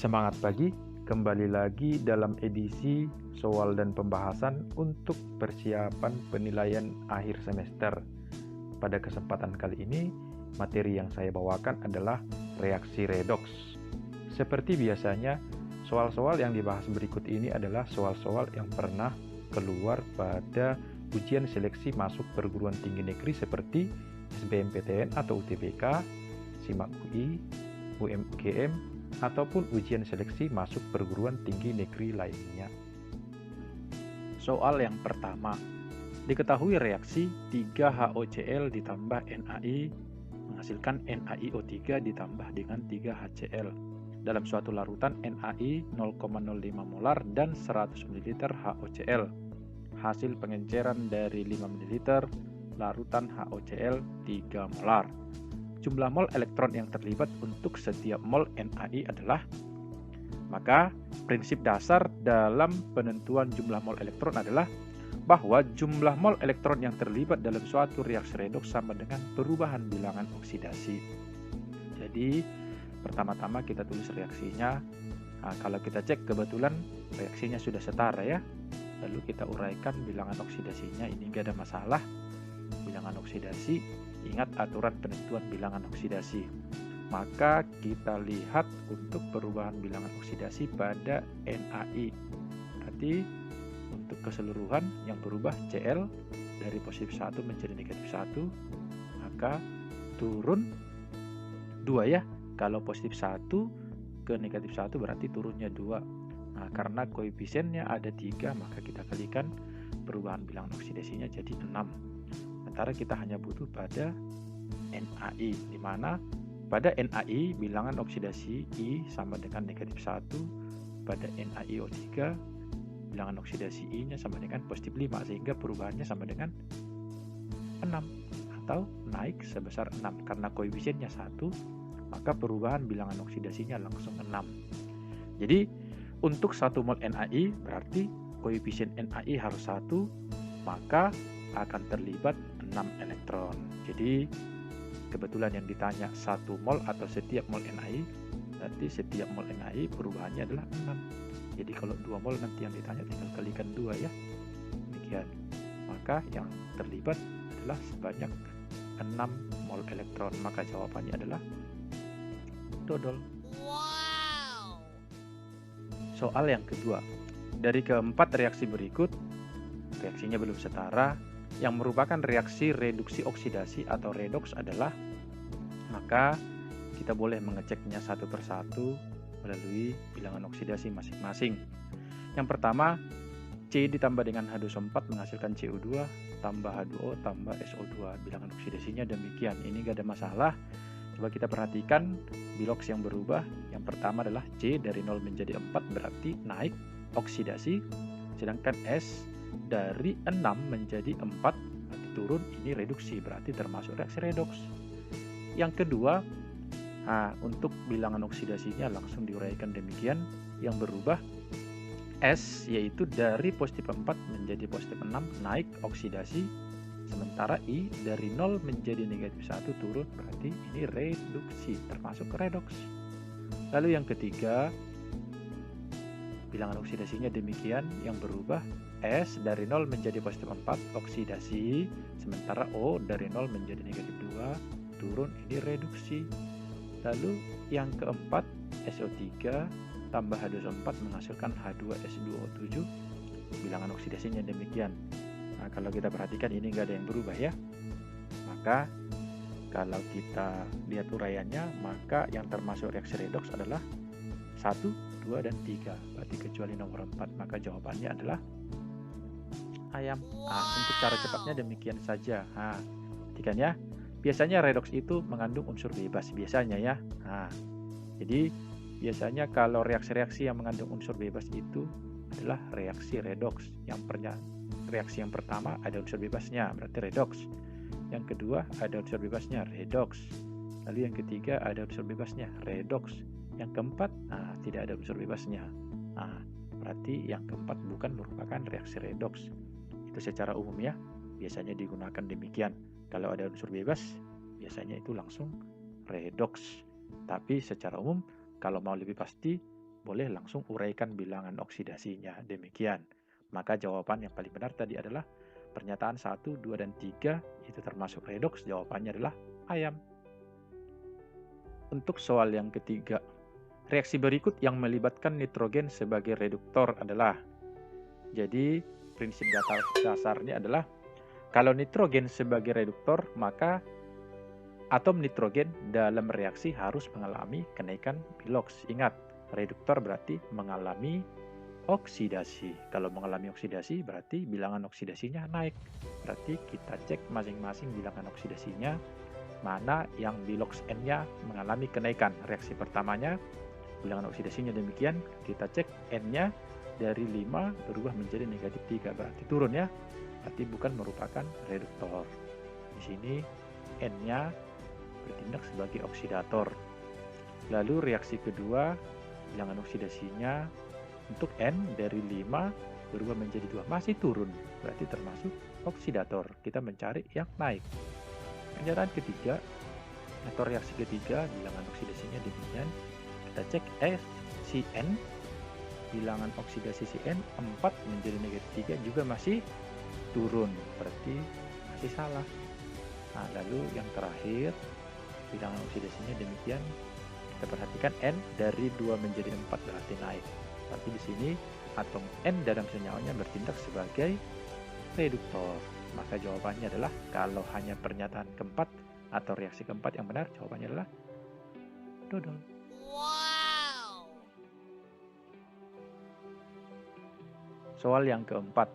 Semangat pagi, kembali lagi dalam edisi soal dan pembahasan untuk persiapan penilaian akhir semester. Pada kesempatan kali ini, materi yang saya bawakan adalah reaksi redoks. Seperti biasanya, soal-soal yang dibahas berikut ini adalah soal-soal yang pernah keluar pada ujian seleksi masuk perguruan tinggi negeri seperti SBMPTN atau UTBK, SIMAK UI, UMGM, ataupun ujian seleksi masuk perguruan tinggi negeri lainnya. Soal yang pertama, diketahui reaksi 3HOCl ditambah NaI menghasilkan NaIO3 ditambah dengan 3HCl dalam suatu larutan NaI 0,05 molar dan 100 ml HOCl. Hasil pengenceran dari 5 ml larutan HOCl 3 molar. Jumlah mol elektron yang terlibat untuk setiap mol NaI adalah, maka prinsip dasar dalam penentuan jumlah mol elektron adalah bahwa jumlah mol elektron yang terlibat dalam suatu reaksi redoks sama dengan perubahan bilangan oksidasi. Jadi pertama-tama kita tulis reaksinya. Nah, kalau kita cek kebetulan reaksinya sudah setara ya. Lalu kita uraikan bilangan oksidasinya, ini nggak ada masalah. Bilangan oksidasi, ingat aturan penentuan bilangan oksidasi. Maka kita lihat untuk perubahan bilangan oksidasi pada NaI. Berarti untuk keseluruhan yang berubah Cl dari positif 1 menjadi negatif 1, maka turun 2 ya. Kalau positif 1 ke negatif 1 berarti turunnya 2. Nah, karena koefisiennya ada 3, maka kita kalikan perubahan bilangan oksidasinya jadi 6. Sementara kita hanya butuh pada NaI, di mana pada NaI bilangan oksidasi I sama dengan negatif 1, pada NaIO3 bilangan oksidasi I-nya sama dengan positif 5, sehingga perubahannya sama dengan 6 atau naik sebesar 6. Karena koefisiennya 1, maka perubahan bilangan oksidasinya langsung 6. Jadi untuk 1 mol NaI berarti koefisien NaI harus 1, maka akan terlibat 6 elektron. Jadi kebetulan yang ditanya 1 mol atau setiap mol NaI, berarti setiap mol NaI perubahannya adalah 6. Jadi kalau 2 mol nanti yang ditanya tinggal kalikan 2 ya. Demikian. Maka yang terlibat adalah sebanyak 6 mol elektron. Maka jawabannya adalah dodol. Wow. Soal yang kedua. Dari keempat reaksi berikut, reaksinya belum setara. Yang merupakan reaksi reduksi oksidasi atau redoks adalah, maka kita boleh mengeceknya satu persatu melalui bilangan oksidasi masing-masing. Yang pertama, C ditambah dengan H2SO4 menghasilkan CO2 tambah H2O tambah SO2. Bilangan oksidasinya demikian, ini gak ada masalah. Coba kita perhatikan biloks yang berubah. Yang pertama adalah C dari 0 menjadi 4 berarti naik oksidasi, sedangkan S dari 6 menjadi 4 berarti turun, ini reduksi, berarti termasuk reaksi redoks. Yang kedua, untuk bilangan oksidasinya langsung diuraikan demikian. Yang berubah S yaitu dari positif 4 menjadi positif 6 naik oksidasi, sementara I dari 0 menjadi negatif 1 turun, berarti ini reduksi, termasuk redoks. Lalu yang ketiga, bilangan oksidasinya demikian. Yang berubah S dari 0 menjadi positif 4 oksidasi, sementara O dari 0 menjadi negatif 2 turun, ini reduksi. Lalu yang keempat, SO3 tambah H2SO4 menghasilkan H2S2O7, bilangan oksidasinya demikian. Nah, kalau kita perhatikan ini enggak ada yang berubah ya. Maka kalau kita lihat uraiannya, maka yang termasuk reaksi redoks adalah 1, 2, dan 3. Berarti kecuali nomor 4, maka jawabannya adalah ayam. Untuk cara cepatnya demikian saja. Perhatikan ya. Biasanya redoks itu mengandung unsur bebas, biasanya ya. Jadi biasanya kalau reaksi-reaksi yang mengandung unsur bebas itu adalah reaksi redoks. Reaksi yang pertama ada unsur bebasnya, berarti redoks. Yang kedua ada unsur bebasnya, redoks. Lalu yang ketiga ada unsur bebasnya, redoks. Yang keempat, tidak ada unsur bebasnya. Berarti yang keempat bukan merupakan reaksi redoks. Itu secara umum ya, biasanya digunakan demikian. Kalau ada unsur bebas, biasanya itu langsung redoks. Tapi secara umum, kalau mau lebih pasti, boleh langsung uraikan bilangan oksidasinya. Demikian. Maka jawaban yang paling benar tadi adalah pernyataan 1, 2, dan 3 itu termasuk redoks. Jawabannya adalah ayam. Untuk soal yang ketiga, reaksi berikut yang melibatkan nitrogen sebagai reduktor adalah, jadi prinsip dasarnya adalah kalau nitrogen sebagai reduktor, maka atom nitrogen dalam reaksi harus mengalami kenaikan Bilox. Ingat, reduktor berarti mengalami oksidasi. Kalau mengalami oksidasi berarti bilangan oksidasinya naik. Berarti kita cek masing-masing bilangan oksidasinya, mana yang Bilox N-nya mengalami kenaikan. Reaksi pertamanya bilangan oksidasinya demikian, kita cek N-nya dari 5 berubah menjadi negatif 3, berarti turun ya. Berarti bukan merupakan reduktor. Di sini N-nya bertindak sebagai oksidator. Lalu reaksi kedua, bilangan oksidasinya untuk N dari 5 berubah menjadi 2, masih turun, berarti termasuk oksidator. Kita mencari yang naik. Pernyataan ketiga atau reaksi ketiga, bilangan oksidasinya demikian. Kita cek Cn, bilangan oksidasi Cn 4 menjadi negatif 3 juga masih turun, berarti masih salah. Nah, lalu yang terakhir, bilangan oksidasinya demikian. Kita perhatikan N dari 2 menjadi 4 berarti naik. Berarti di sini atom N dalam senyawanya bertindak sebagai reduktor. Maka jawabannya adalah kalau hanya pernyataan keempat atau reaksi keempat yang benar, jawabannya adalah dodol. Wow. Soal yang keempat,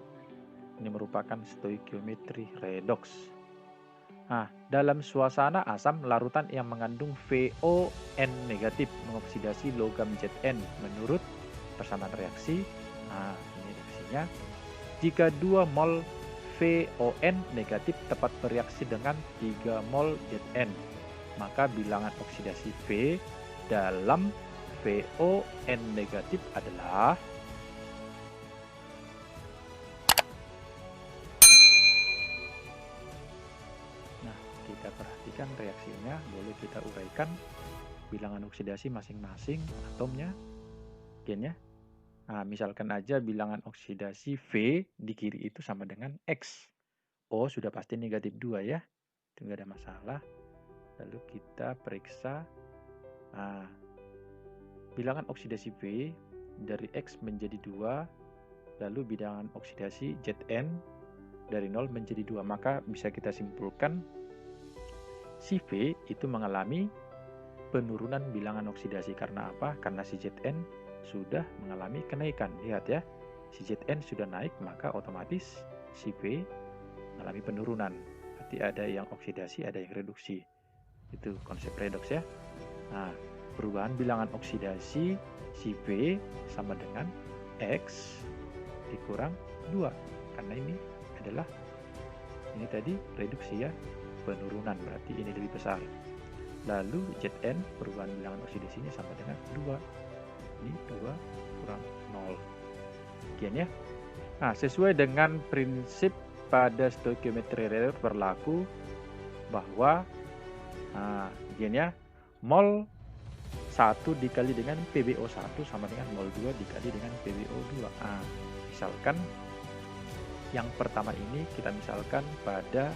ini merupakan stoikiometri redoks. Nah, dalam suasana asam, larutan yang mengandung VON negatif mengoksidasi logam Zn menurut persamaan reaksi. Nah, ini reaksinya. Jika 2 mol VON negatif tepat bereaksi dengan 3 mol Zn, maka bilangan oksidasi V dalam VON negatif adalah kita perhatikan reaksinya, boleh kita uraikan bilangan oksidasi masing-masing atomnya, gennya. Nah, misalkan aja bilangan oksidasi V di kiri itu sama dengan X. Oh, sudah pasti negatif 2 ya, itu nggak ada masalah. Lalu kita periksa, nah, bilangan oksidasi V dari X menjadi 2, lalu bilangan oksidasi Zn dari 0 menjadi 2, maka bisa kita simpulkan si V itu mengalami penurunan bilangan oksidasi. Karena apa? Karena si Zn sudah mengalami kenaikan. Lihat ya, si Zn sudah naik, maka otomatis si V mengalami penurunan. Berarti ada yang oksidasi, ada yang reduksi. Itu konsep redoks ya. Nah, perubahan bilangan oksidasi si V sama dengan X dikurang 2. Karena ini adalah, ini tadi reduksi ya, penurunan, berarti ini lebih besar. Lalu Zn, perubahan bilangan oksidasinya sama dengan 2. Ini 2 kurang 0. Sekian ya. Nah, sesuai dengan prinsip pada stoikiometri redoks berlaku bahwa sekian ya, mol 1 dikali dengan PbO1 sama dengan mol 2 dikali dengan PbO2. Misalkan yang pertama ini kita misalkan pada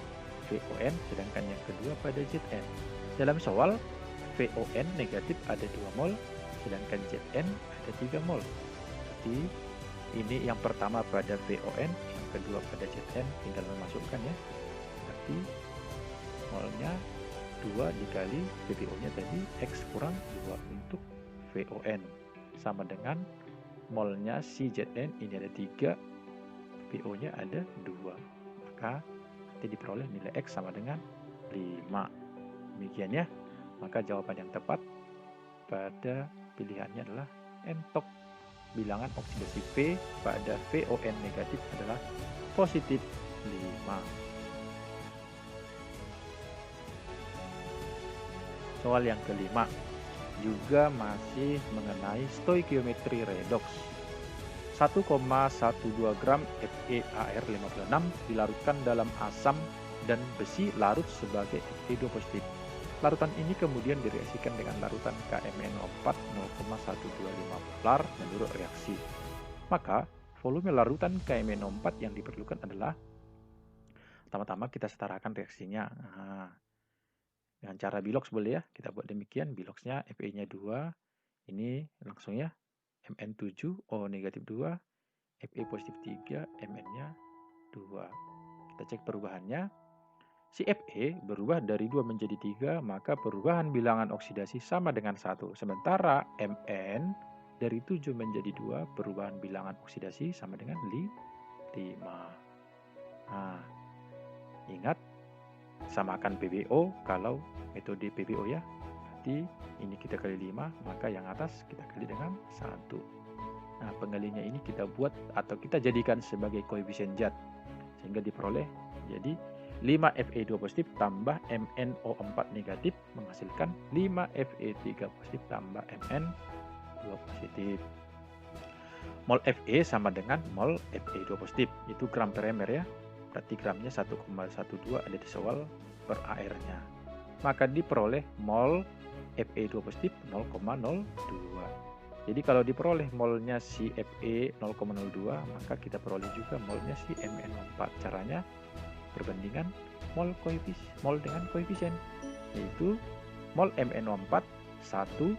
VON, sedangkan yang kedua pada Zn. Dalam soal, VON negatif ada 2 mol, sedangkan Zn ada 3 mol. Berarti ini yang pertama pada VON, yang kedua pada Zn, tinggal memasukkan ya. Berarti molnya 2 dikali PbO-nya tadi X kurang 2 untuk VON. Sama dengan molnya si Zn, ini ada 3, PbO-nya ada 2. Maka diperoleh nilai X sama dengan 5. Demikian ya. Maka jawaban yang tepat pada pilihannya adalah N-tok. Bilangan oksidasi V pada VON negatif adalah positif 5. Soal yang kelima juga masih mengenai stoikiometri redoks. 1,12 gram FeAr56 dilarutkan dalam asam dan besi larut sebagai Fe2 positif. Larutan ini kemudian direaksikan dengan larutan KMnO4 0,125 molar menurut reaksi. Maka, volume larutan KMnO4 yang diperlukan adalah, pertama-tama kita setarakan reaksinya. Nah, dengan cara bilox boleh ya, kita buat demikian. Biloxnya Fe-nya 2, ini langsung ya, Mn7, O negatif 2, Fe positif 3, Mn-nya 2. Kita cek perubahannya. Si Fe berubah dari 2 menjadi 3, maka perubahan bilangan oksidasi sama dengan 1. Sementara Mn dari 7 menjadi 2, perubahan bilangan oksidasi sama dengan 5. Nah, ingat, samakan PbO kalau metode PbO ya. Berarti ini kita kali 5, maka yang atas kita kali dengan 1. Nah, pengalinya ini kita buat atau kita jadikan sebagai koefisien zat, sehingga diperoleh jadi 5 Fe2 positif tambah MnO4 negatif menghasilkan 5 Fe3 positif tambah Mn2 positif. Mol Fe sama dengan mol Fe2 positif, itu gram per ml ya. Berarti gramnya 1,12 ada di soal per AR-nya. Maka diperoleh mol Fe2 positif 0,02. Jadi kalau diperoleh molnya si Fe 0,02, maka kita peroleh juga molnya si MnO4. Caranya perbandingan mol dengan koefisien, yaitu mol MnO4 1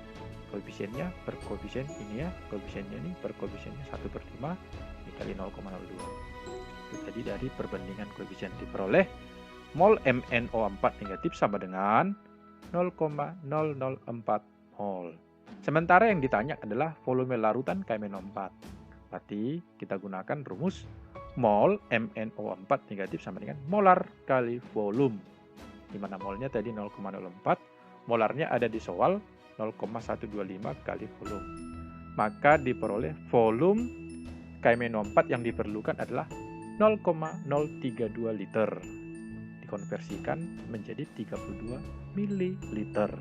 koefisiennya per koefisien ini ya, koefisiennya ini per koefisiennya 1/5 dikali 0,02. Itu tadi dari perbandingan koefisien diperoleh mol MnO4 negatif sama dengan 0,004 mol. Sementara yang ditanya adalah volume larutan KMnO4. Berarti kita gunakan rumus mol MnO4 negatif sama dengan molar kali volume. Di mana molnya tadi 0,04, molarnya ada di soal 0,125 kali volume. Maka diperoleh volume KMnO4 yang diperlukan adalah 0,032 liter. Dikonversikan menjadi 32 ml.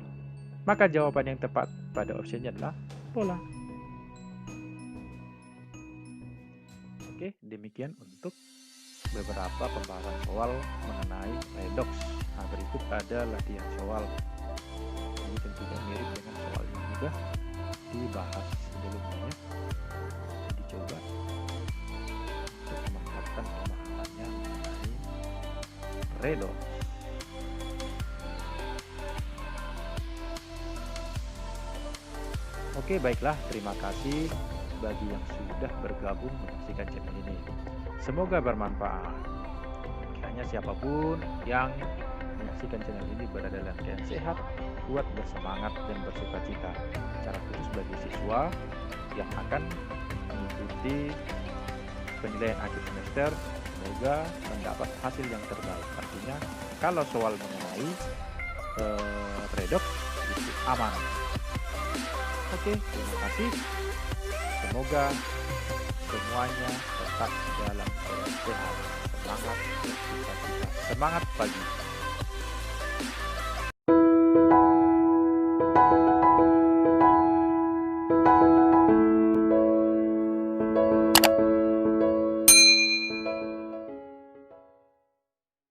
Maka jawaban yang tepat pada opsinya adalah pola. Oke, demikian untuk beberapa pembahasan soal mengenai redox. Nah, berikut ada latihan soal. Ini tentunya mirip dengan soal yang sudah dibahas sebelumnya. Dicoba untuk memanfaatkan pemahamannya mengenai redox. Oke, baiklah. Terima kasih bagi yang sudah bergabung menyaksikan channel ini. Semoga bermanfaat. Kiranya siapapun yang menyaksikan channel ini berada dalam keadaan sehat, kuat, bersemangat, dan bersukacita. Secara khusus bagi siswa yang akan mengikuti penilaian akhir semester, semoga mendapat hasil yang terbaik. Artinya, kalau soal mengenai redox itu aman. Oke, terima kasih. Semoga semuanya tetap dalam keadaan sehat, semangat, bersukacita. Semangat pagi.